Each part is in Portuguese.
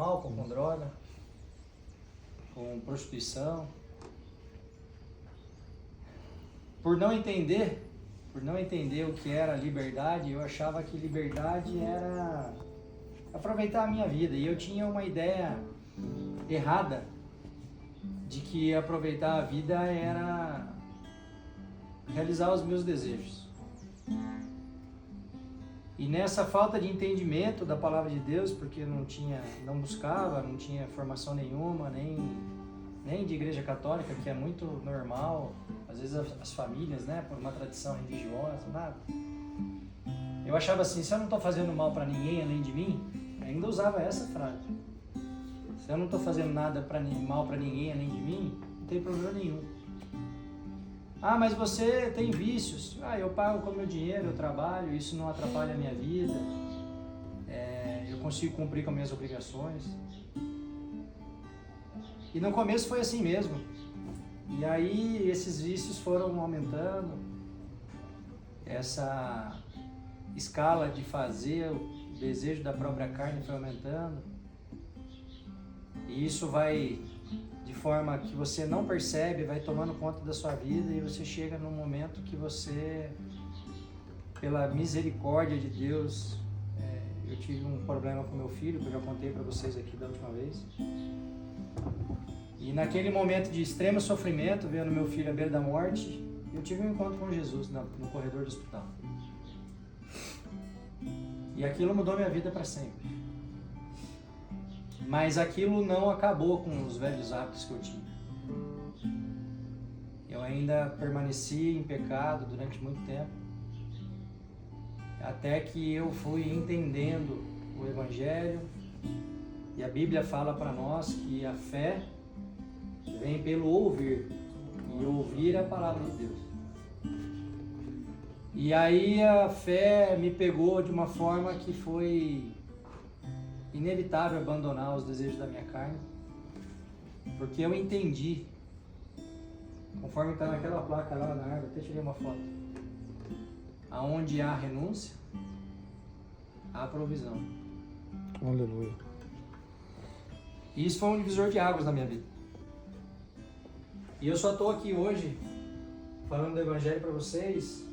álcool, com droga, com prostituição. Por não entender o que era liberdade, eu achava que liberdade era aproveitar a minha vida. E eu tinha uma ideia errada de que aproveitar a vida era realizar os meus desejos. E nessa falta de entendimento da palavra de Deus, porque não buscava, não tinha formação nenhuma, nem de igreja católica, que é muito normal, às vezes as famílias, né, por uma tradição religiosa, nada. Eu achava assim, se eu não estou fazendo mal para ninguém além de mim, ainda usava essa frase. Se eu não estou fazendo nada mal para ninguém além de mim, não tem problema nenhum. Ah, mas você tem vícios. Ah, eu pago com o meu dinheiro, eu trabalho, isso não atrapalha a minha vida. Eu consigo cumprir com as minhas obrigações. E no começo foi assim mesmo. E aí esses vícios foram aumentando. Essa escala de fazer, o desejo da própria carne foi aumentando. E isso vai, de forma que você não percebe, vai tomando conta da sua vida, e você chega num momento que você, pela misericórdia de Deus, eu tive um problema com meu filho, que eu já contei para vocês aqui da última vez. E naquele momento de extremo sofrimento, vendo meu filho à beira da morte, eu tive um encontro com Jesus no corredor do hospital. E aquilo mudou minha vida para sempre. Mas aquilo não acabou com os velhos hábitos que eu tinha. Eu ainda permaneci em pecado durante muito tempo, até que eu fui entendendo o Evangelho, e a Bíblia fala para nós que a fé vem pelo ouvir, e ouvir a palavra de Deus. E aí a fé me pegou de uma forma que foi inevitável abandonar os desejos da minha carne, porque eu entendi, conforme está naquela placa lá na árvore, até tirei uma foto, aonde há renúncia, há provisão. Aleluia. E isso foi um divisor de águas na minha vida. E eu só estou aqui hoje falando do Evangelho para vocês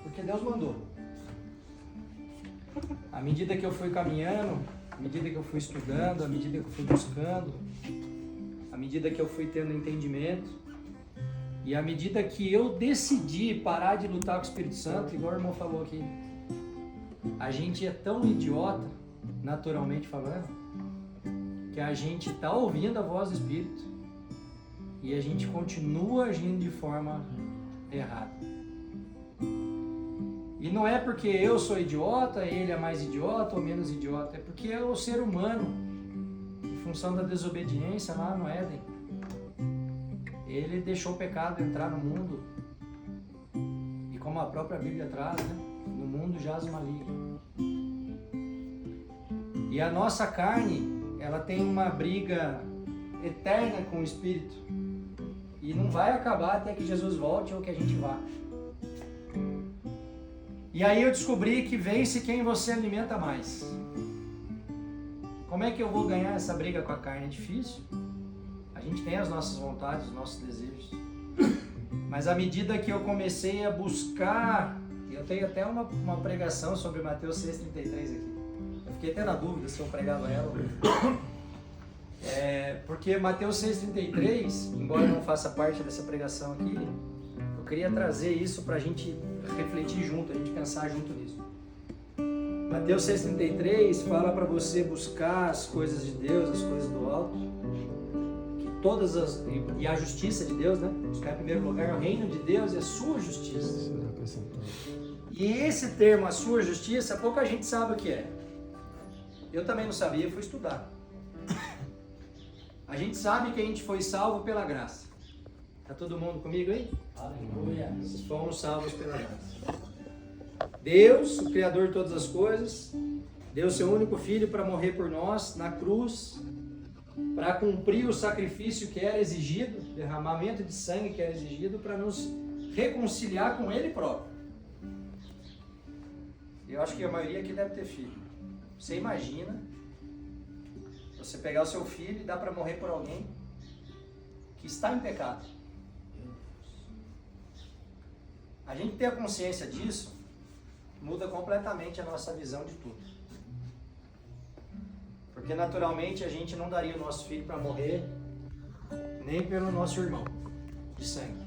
porque Deus mandou. À medida que eu fui caminhando, à medida que eu fui estudando, à medida que eu fui buscando, à medida que eu fui tendo entendimento, e à medida que eu decidi parar de lutar com o Espírito Santo, igual o irmão falou aqui, a gente é tão idiota, naturalmente falando, que a gente está ouvindo a voz do Espírito e a gente continua agindo de forma errada. E não é porque eu sou idiota, ele é mais idiota ou menos idiota, é porque é o ser humano, em função da desobediência lá no Éden, ele deixou o pecado entrar no mundo, e como a própria Bíblia traz, né, no mundo jaz o maligno. E a nossa carne, ela tem uma briga eterna com o Espírito, e não vai acabar até que Jesus volte ou que a gente vá. E aí eu descobri que vence quem você alimenta mais. Como é que eu vou ganhar essa briga com a carne? É difícil. A gente tem as nossas vontades, os nossos desejos. Mas à medida que eu comecei a buscar, eu tenho até uma pregação sobre Mateus 6,33 aqui. Eu fiquei até na dúvida se eu pregava ela. Porque Mateus 6,33, embora eu não faça parte dessa pregação aqui, eu queria trazer isso para a gente refletir junto, a gente pensar junto nisso. Mateus 6,33 fala para você buscar as coisas de Deus, as coisas do alto, e a justiça de Deus, né? Buscar em primeiro lugar o reino de Deus e a sua justiça. E esse termo, a sua justiça, pouca gente sabe o que é. Eu também não sabia, fui estudar. A gente sabe que a gente foi salvo pela graça. Tá todo mundo comigo aí? Aleluia. Vocês foram salvos pela graça. Deus, o Criador de todas as coisas, deu seu único Filho para morrer por nós na cruz, para cumprir o sacrifício que era exigido, derramamento de sangue que era exigido, para nos reconciliar com Ele próprio. Eu acho que a maioria aqui deve ter filho. Você imagina você pegar o seu filho e dar para morrer por alguém que está em pecado. A gente ter a consciência disso muda completamente a nossa visão de tudo. Porque naturalmente a gente não daria o nosso filho para morrer nem pelo nosso irmão de sangue.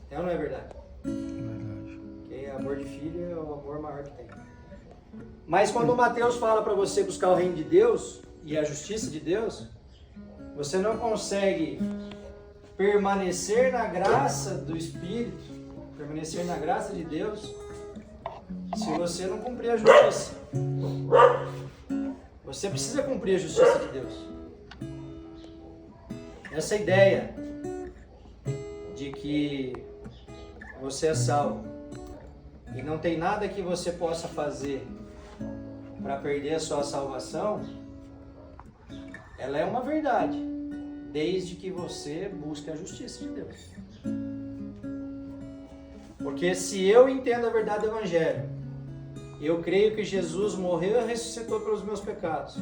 É ou não é verdade? Verdade. Porque amor de filho é o amor maior que tem. Mas quando o Mateus fala para você buscar o reino de Deus e a justiça de Deus, você não consegue permanecer na graça do Espírito, permanecer na graça de Deus, se você não cumprir a justiça. Você precisa cumprir a justiça de Deus. Essa ideia de que você é salvo e não tem nada que você possa fazer para perder a sua salvação, ela é uma verdade, desde que você busque a justiça de Deus. Porque se eu entendo a verdade do Evangelho, eu creio que Jesus morreu e ressuscitou pelos meus pecados,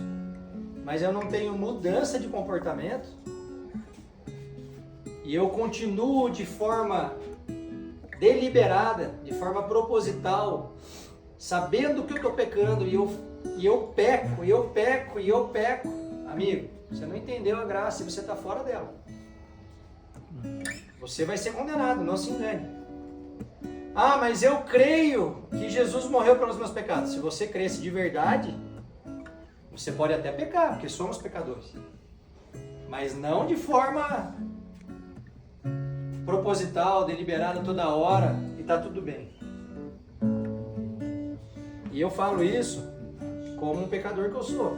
mas eu não tenho mudança de comportamento, e eu continuo de forma deliberada, de forma proposital, sabendo que eu estou pecando, e eu peco, amigo, você não entendeu a graça e você está fora dela. Você vai ser condenado, não se engane. Ah, mas eu creio que Jesus morreu pelos meus pecados. Se você cresce de verdade, você pode até pecar, porque somos pecadores. Mas não de forma proposital, deliberada toda hora, e está tudo bem. E eu falo isso como um pecador que eu sou.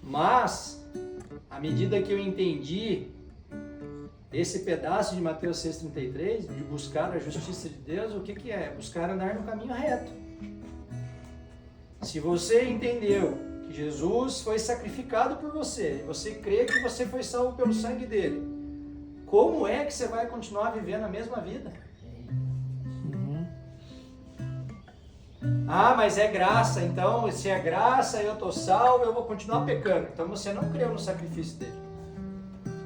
Mas, à medida que eu entendi esse pedaço de Mateus 6,33, de buscar a justiça de Deus, o que é? Buscar andar no caminho reto. Se você entendeu que Jesus foi sacrificado por você, você crê que você foi salvo pelo sangue dele, como é que você vai continuar vivendo a mesma vida? Ah, mas é graça, então se é graça eu estou salvo, eu vou continuar pecando. Então você não creu no sacrifício dele.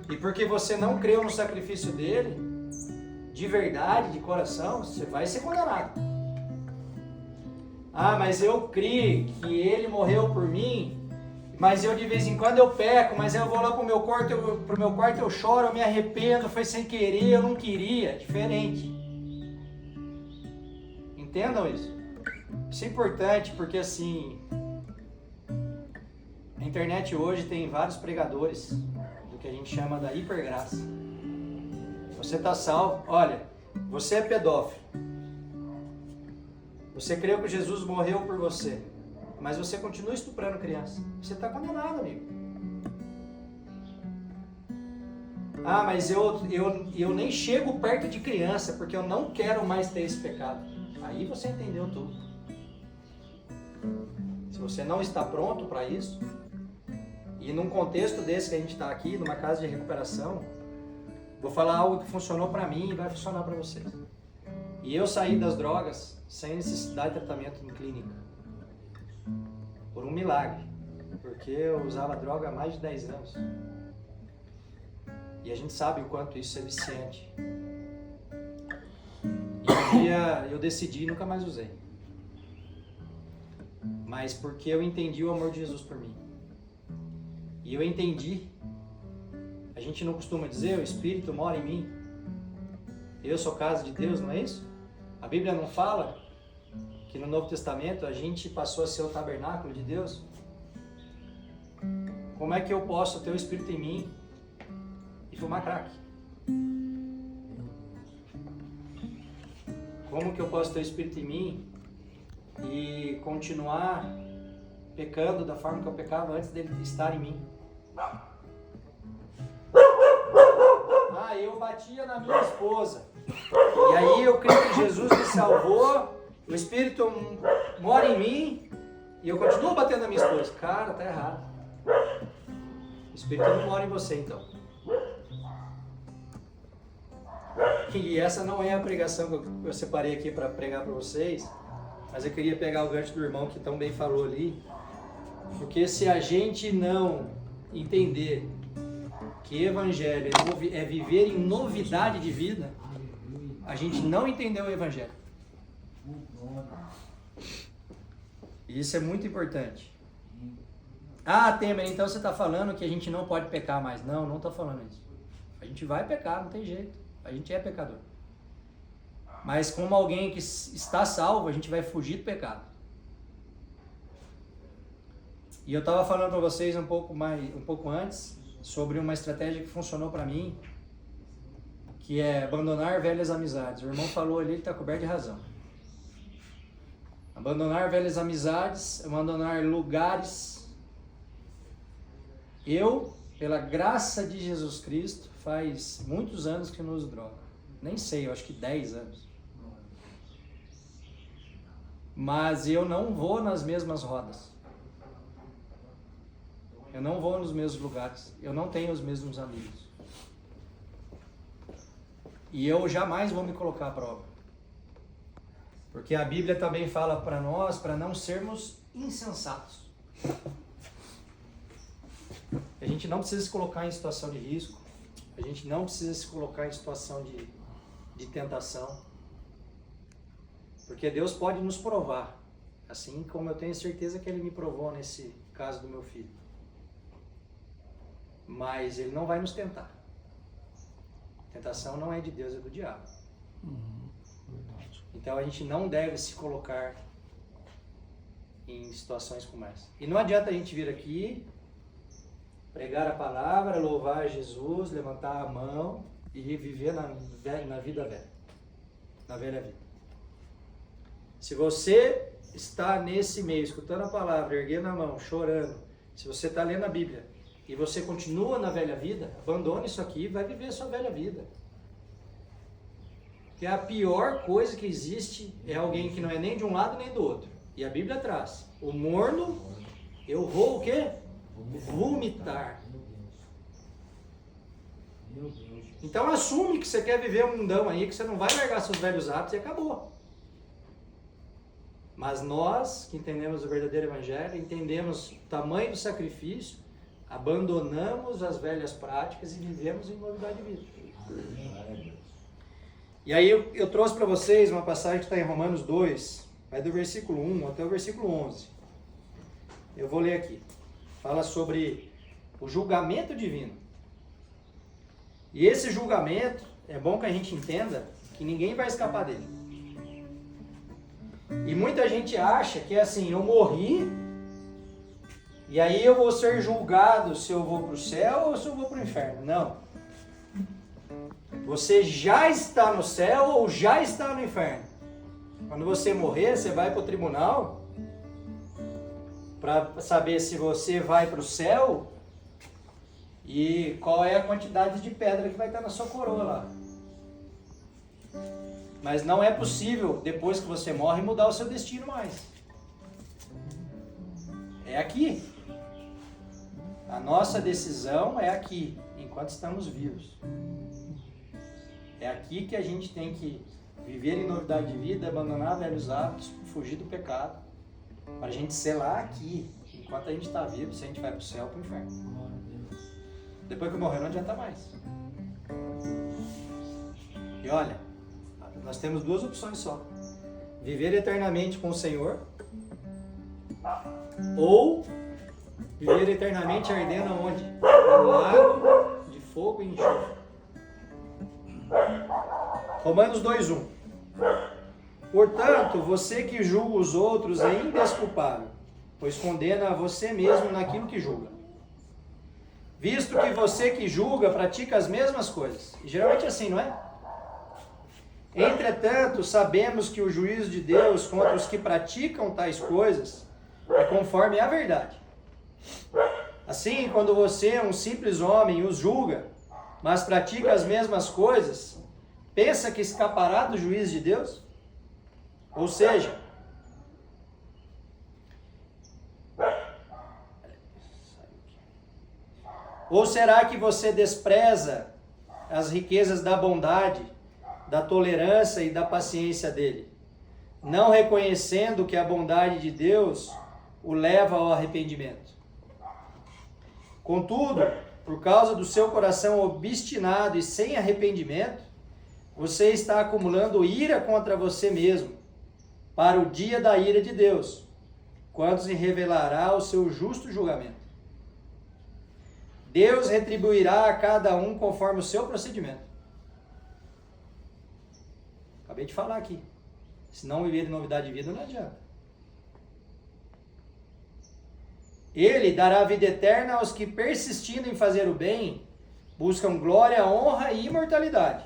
E porque você não creu no sacrifício dele, de verdade, de coração, você vai ser condenado. Ah, mas eu criei que ele morreu por mim, mas eu de vez em quando eu peco, mas eu vou lá pro meu quarto eu choro, eu me arrependo, foi sem querer, eu não queria. É diferente. Entendam isso. Isso é importante porque assim, a internet hoje tem vários pregadores do que a gente chama da hipergraça. Você está salvo, olha, você é pedófilo. Você creu que Jesus morreu por você, mas você continua estuprando criança. Você está condenado, amigo. Ah, mas eu nem chego perto de criança porque eu não quero mais ter esse pecado. Aí você entendeu tudo. Se você não está pronto para isso, e num contexto desse que a gente está aqui, numa casa de recuperação, vou falar algo que funcionou para mim e vai funcionar para vocês. E eu saí das drogas sem necessidade de tratamento em clínica, por um milagre, porque eu usava droga há mais de 10 anos. E a gente sabe o quanto isso é viciante. E um dia eu decidi e nunca mais usei. Mas porque eu entendi o amor de Jesus por mim. E eu entendi. A gente não costuma dizer, o Espírito mora em mim. Eu sou casa de Deus, não é isso? A Bíblia não fala que no Novo Testamento a gente passou a ser o tabernáculo de Deus? Como é que eu posso ter o Espírito em mim e fumar crack? Como que eu posso ter o Espírito em mim e continuar pecando da forma que eu pecava antes dele estar em mim? Ah, eu batia na minha esposa. E aí eu creio que Jesus me salvou, o Espírito mora em mim e eu continuo batendo na minha esposa. Cara, tá errado. O Espírito não mora em você, então. E essa não é a pregação que eu separei aqui para pregar para vocês, mas eu queria pegar o gancho do irmão que tão bem falou ali, Porque se a gente não entender que evangelho é viver em novidade de vida, a gente não entendeu o evangelho. E isso é muito importante. Ah, Temer, então você está falando que a gente não pode pecar mais. Não, não estou falando isso. A gente vai pecar, não tem jeito. A gente é pecador. Mas como alguém que está salvo, a gente vai fugir do pecado. E eu estava falando para vocês um pouco antes sobre uma estratégia que funcionou para mim, que é abandonar velhas amizades. O irmão falou ali, ele está coberto de razão. Abandonar velhas amizades, abandonar lugares. Eu, pela graça de Jesus Cristo, faz muitos anos que eu não uso droga. Nem sei, eu acho que 10 anos. Mas eu não vou nas mesmas rodas. Eu não vou nos mesmos lugares. Eu não tenho os mesmos amigos. E eu jamais vou me colocar à prova. Porque a Bíblia também fala para nós, para não sermos insensatos. A gente não precisa se colocar em situação de risco. A gente não precisa se colocar em situação de tentação. Porque Deus pode nos provar. Assim como eu tenho certeza que Ele me provou nesse caso do meu filho. Mas Ele não vai nos tentar. A tentação não é de Deus, é do diabo. Então a gente não deve se colocar em situações como essa. E não adianta a gente vir aqui, pregar a palavra, louvar Jesus, levantar a mão e viver na vida velha. Na velha vida. Se você está nesse meio, escutando a palavra, erguendo a mão, chorando, se você está lendo a Bíblia e você continua na velha vida, abandone isso aqui e vai viver a sua velha vida. Que a pior coisa que existe é alguém que não é nem de um lado nem do outro. E a Bíblia traz: o morno, eu vou o quê? Vomitar. Então assume que você quer viver um mundão aí, que você não vai largar seus velhos hábitos e acabou. Mas nós, que entendemos o verdadeiro evangelho, entendemos o tamanho do sacrifício, abandonamos as velhas práticas e vivemos em novidade de vida. E aí eu trouxe para vocês uma passagem que está em Romanos 2, vai do versículo 1 até o versículo 11. Eu vou ler aqui. Fala sobre o julgamento divino. E esse julgamento, é bom que a gente entenda que ninguém vai escapar dele. E muita gente acha que é assim, eu morri, e aí eu vou ser julgado se eu vou para o céu ou se eu vou para o inferno. Não. Você já está no céu ou já está no inferno. Quando você morrer, você vai para o tribunal para saber se você vai para o céu e qual é a quantidade de pedra que vai estar na sua coroa lá. Mas não é possível, depois que você morre, mudar o seu destino mais. É aqui. A nossa decisão é aqui, enquanto estamos vivos. É aqui que a gente tem que viver em novidade de vida, abandonar velhos hábitos, fugir do pecado, para a gente selar aqui, enquanto a gente está vivo, se a gente vai para o céu ou para o inferno. Depois que morrer, não adianta mais. E olha, nós temos duas opções só: viver eternamente com o Senhor, ou viver eternamente ardendo aonde? No lago de fogo e enxofre. Romanos 2:1. Portanto, você que julga os outros é indesculpável, pois condena a você mesmo naquilo que julga. Visto que você que julga pratica as mesmas coisas. E geralmente é assim, não é? Entretanto, sabemos que o juízo de Deus contra os que praticam tais coisas é conforme a verdade. Assim, quando você, um simples homem, os julga, mas pratica as mesmas coisas, pensa que escapará do juízo de Deus? Ou seja, ou será que você despreza as riquezas da bondade, da tolerância e da paciência dele, não reconhecendo que a bondade de Deus o leva ao arrependimento. Contudo, por causa do seu coração obstinado e sem arrependimento, você está acumulando ira contra você mesmo, para o dia da ira de Deus, quando se revelará o seu justo julgamento. Deus retribuirá a cada um conforme o seu procedimento. Acabei de falar aqui. Se não viver de novidade de vida, não adianta. Ele dará vida eterna aos que, persistindo em fazer o bem, buscam glória, honra e imortalidade.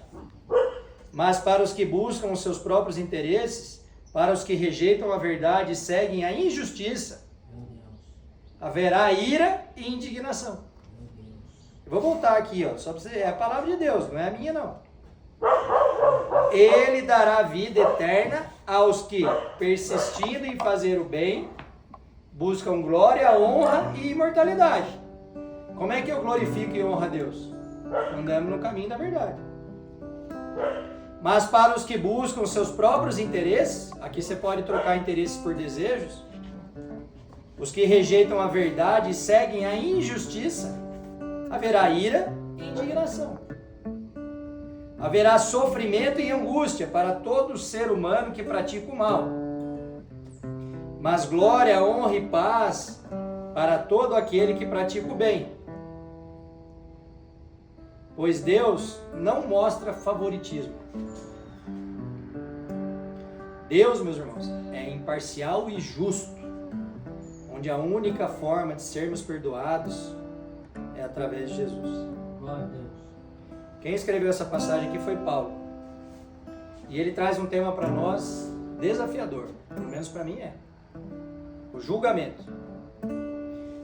Mas para os que buscam os seus próprios interesses, para os que rejeitam a verdade e seguem a injustiça, haverá ira e indignação. Eu vou voltar aqui, ó, só para você, é a palavra de Deus, não é a minha não. Ele dará vida eterna aos que, persistindo em fazer o bem, buscam glória, honra e imortalidade. Como é que eu glorifico e honro a Deus? Andando no caminho da verdade. Mas para os que buscam seus próprios interesses, aqui você pode trocar interesses por desejos, os que rejeitam a verdade e seguem a injustiça, haverá ira e indignação. Haverá sofrimento e angústia para todo ser humano que pratica o mal. Mas glória, honra e paz para todo aquele que pratica o bem. Pois Deus não mostra favoritismo. Deus, meus irmãos, é imparcial e justo, onde a única forma de sermos perdoados é através de Jesus. Glória a Deus. Quem escreveu essa passagem aqui foi Paulo. E ele traz um tema para nós desafiador, pelo menos para mim é. O julgamento.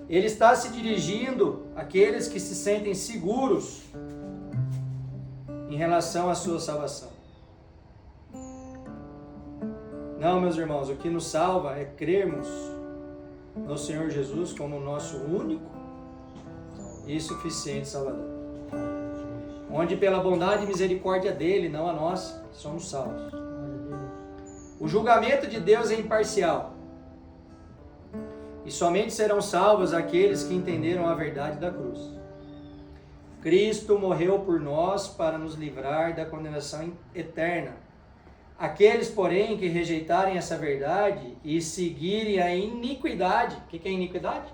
Ele está se dirigindo àqueles que se sentem seguros em relação à sua salvação. Não, meus irmãos, o que nos salva é crermos no Senhor Jesus como nosso único e suficiente Salvador. Onde pela bondade e misericórdia dele, não a nossa, somos salvos. O julgamento de Deus é imparcial. E somente serão salvos aqueles que entenderam a verdade da cruz. Cristo morreu por nós para nos livrar da condenação eterna. Aqueles, porém, que rejeitarem essa verdade e seguirem a iniquidade. O que é iniquidade?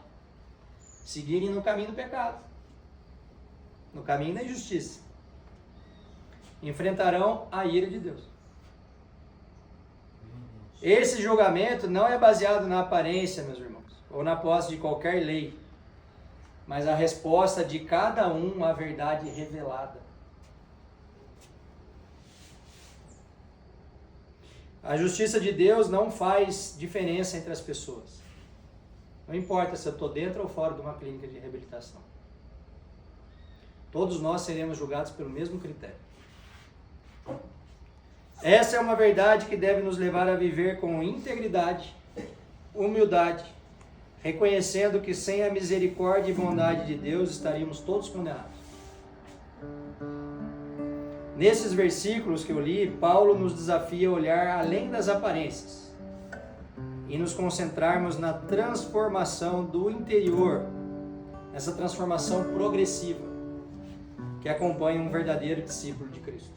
Seguirem no caminho do pecado, no caminho da injustiça, enfrentarão a ira de Deus. Esse julgamento não é baseado na aparência, meus irmãos, ou na posse de qualquer lei, mas a resposta de cada um à verdade revelada. A justiça de Deus não faz diferença entre as pessoas. Não importa se eu estou dentro ou fora de uma clínica de reabilitação. Todos nós seremos julgados pelo mesmo critério. Essa é uma verdade que deve nos levar a viver com integridade, humildade, reconhecendo que sem a misericórdia e bondade de Deus estaríamos todos condenados. Nesses versículos que eu li, Paulo nos desafia a olhar além das aparências e nos concentrarmos na transformação do interior, essa transformação progressiva que acompanha um verdadeiro discípulo de Cristo.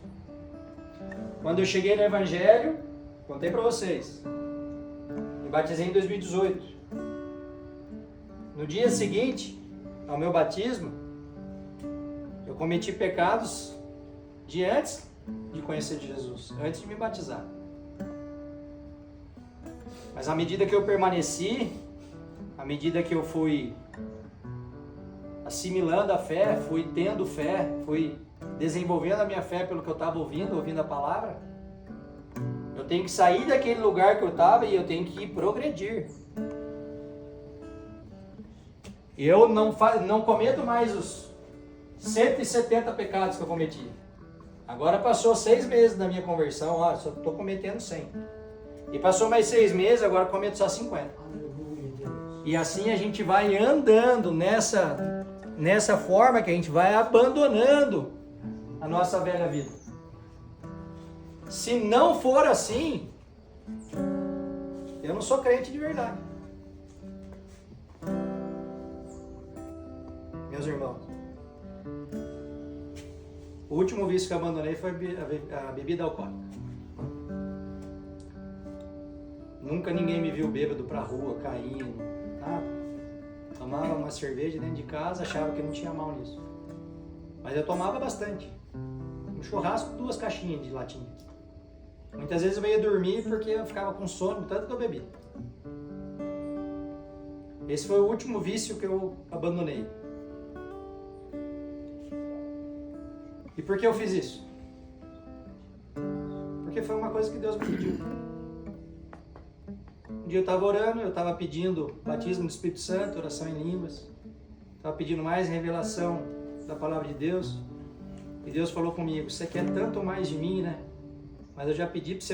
Quando eu cheguei no Evangelho, contei para vocês, me batizei em 2018. No dia seguinte ao meu batismo, eu cometi pecados de antes de conhecer Jesus, antes de me batizar. Mas à medida que eu permaneci, à medida que eu fui assimilando a fé, fui tendo fé, fui desenvolvendo a minha fé pelo que eu estava ouvindo a palavra, eu tenho que sair daquele lugar que eu estava e eu tenho que progredir. Eu não cometo mais os 170 pecados que eu cometi. Agora passou 6 meses da minha conversão, ó, só estou cometendo 100. E passou mais 6 meses, agora cometo só 50. E assim a gente vai andando nessa forma que a gente vai abandonando a nossa velha vida. Se não for assim, eu não sou crente de verdade. Meus irmãos, o último vício que eu abandonei foi a bebida alcoólica. Nunca ninguém me viu bêbado pra rua, caindo, nada. Tomava uma cerveja dentro de casa, achava que não tinha mal nisso. Mas eu tomava bastante. No churrasco, 2 caixinhas de latinha. Muitas vezes eu ia dormir porque eu ficava com sono, tanto que eu bebi. Esse foi o último vício que eu abandonei. E por que eu fiz isso? Porque foi uma coisa que Deus me pediu. Um dia eu estava orando, eu estava pedindo batismo do Espírito Santo, oração em línguas. Estava pedindo mais revelação da palavra de Deus. E Deus falou comigo, você quer tanto mais de mim, né? Mas eu já pedi para você